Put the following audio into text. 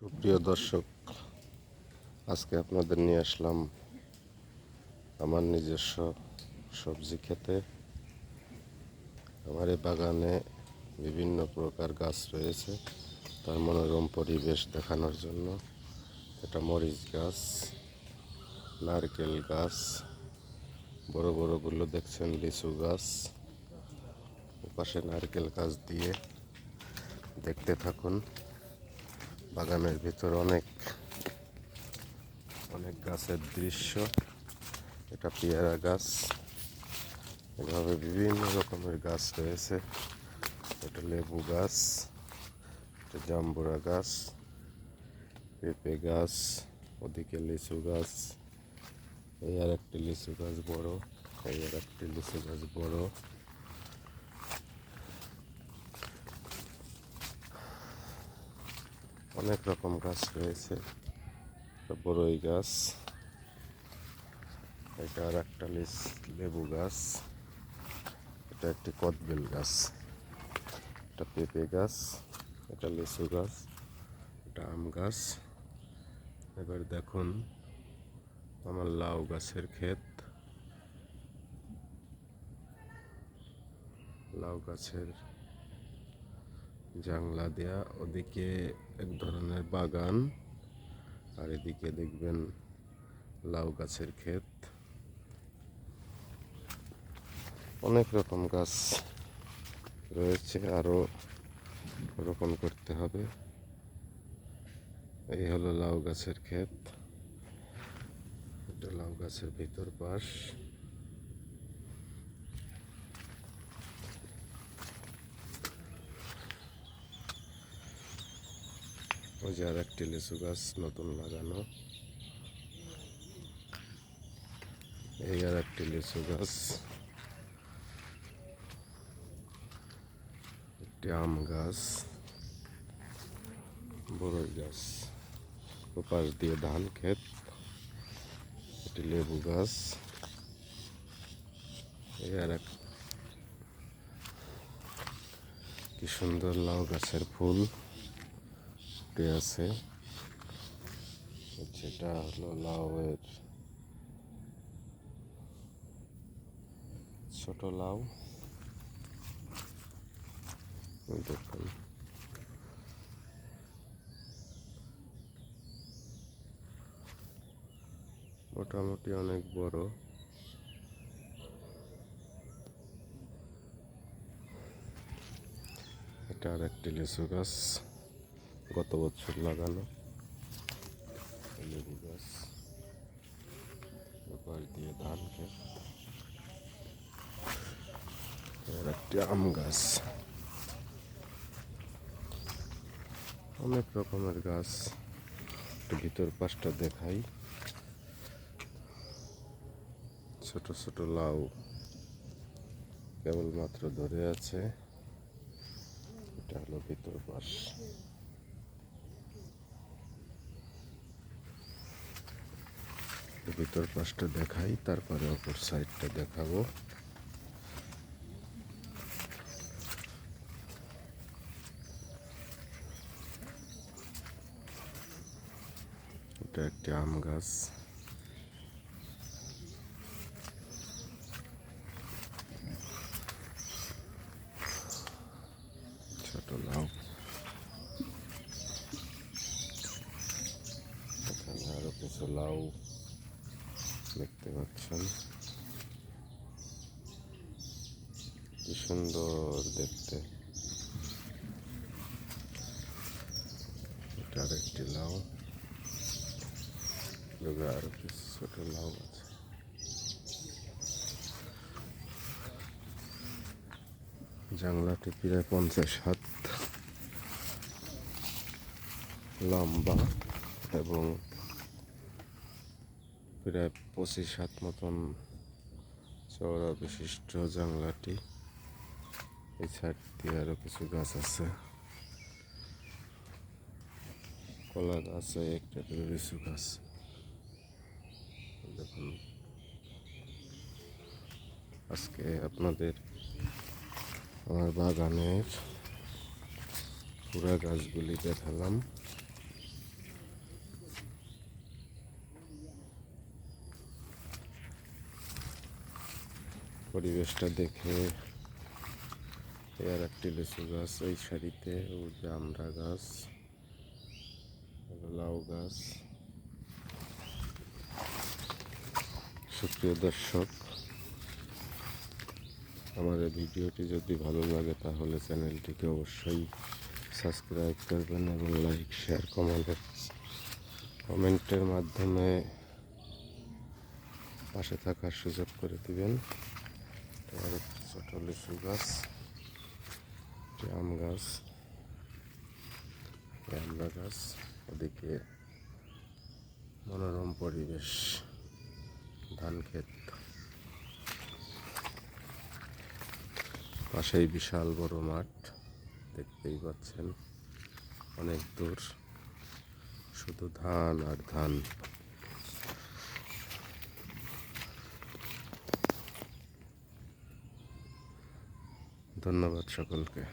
সুপ্রিয় দর্শক, আজকে আপনাদের নিয়ে আসলাম আমার নিজস্ব সবজি ক্ষেতে। আমার এই বাগানে বিভিন্ন প্রকার গাছ রয়েছে, তার মনোরম পরিবেশ দেখানোর জন্য। এটা মরিচ গাছ, নারকেল গাছ, বড় বড়গুলো দেখছেন লিচু গাছ, ওপাশে নারকেল গাছ দিয়ে দেখতে থাকুন। বাগানের ভিতর অনেক গাছের দৃশ্য। এটা পেয়ারা গাছ, এভাবে বিভিন্ন রকমের গাছ রয়েছে। এটা লেবু গাছ, এটা জাম্বুরা গাছ, পেঁপে গাছ, ওদিকে লিচু গাছ, এই আর একটি লিচু গাছ বড়, এই আর একটি লিচু গাছ বড়। অনেক রকম গাছ রয়েছে। বড়ই গাছ, এটা আর একটা লেবু গাছ, এটা একটি কদবেল গাছ, এটা পেঁপে গাছ, এটা লিচু গাছ, এটা আম গাছ। এবার দেখুন আমার লাউ গাছের ক্ষেত। লাউ গাছের জাংলা দেয়া, ওদিকে এক ধরনের বাগান, আর এদিকে দেখবেন লাউ গাছের ক্ষেত। অনেক রকম গাছ রয়েছে, আরো রোপণ করতে হবে। এই হলো লাউ গাছের ক্ষেত, এটা লাউ গাছের ভিতর পাশ। ওই যে আর একটি লিচু গাছ নতুন লাগানো, এই আর একটি লিচু গাছ, একটি আম গাছ, বড়ই গাছ, ওপাশ দিয়ে ধান ক্ষেত, একটি লেবু গাছ, এই আর এক কি সুন্দর লাউ গাছের ফুল ফুটে আছে। যেটা হলো লাউয়ের ছোট লাউ, দেখুন। মোটামুটি অনেক বড়। এটা আর একটি লিচু গাছ, গত বছর লাগানো লেবু গাছ, ওপাশ দিয়ে ধান ক্ষেত, আর একটি আম গাছ। অনেক রকমের গাছ। একটু ভিতর পাশটা দেখাই। ছোট ছোট লাউ কেবলমাত্র ধরে আছে। এটা হলো ভিতর পাশ। ভিতর পাশটা দেখাই, তারপরে অপর সাইডটা দেখাবো। এটা একটি আম গাছ, ছোট লাউ। এখানে আরো কিছু লাউ দেখতে পাচ্ছেন, কি সুন্দর দেখতে। এটা আর একটি লাউ, আরো কিছু ছোট লাউ আছে। জাংলাটি প্রায় 50 হাত লম্বা এবং প্রায় 25 হাত মতন চওড়া বিশিষ্ট জাংলাটি। এই সাইড দিয়ে আরো কিছু গাছ আছে, কলা গাছ, একটা লিচু গাছ। দেখুন, আজকে আপনাদের আমার বাগানের পুরা গাছগুলি দেখালাম। পরিবেশটা দেখে আর একটি লিচু গাছ এই সারিতে, ও জামরা গাছ, লাউ গাছ। সুপ্রিয় দর্শক, আমার এই ভিডিওটি যদি ভালো লাগে তাহলে চ্যানেলটিকে অবশ্যই সাবস্ক্রাইব করবেন এবং লাইক, শেয়ার, কমেন্টের মাধ্যমে পাশে থাকার সুযোগ করে দিবেন। আর একটি ছোট লিচু গাছ, আম গাছ, জামরা গাছ, ওদিকে মনোরম পরিবেশ, ধান ক্ষেত, পাশেই বিশাল বড় মাঠ দেখতেই পাচ্ছেন, অনেক দূর শুধু ধান আর ধান। ধন্যবাদ সকলকে।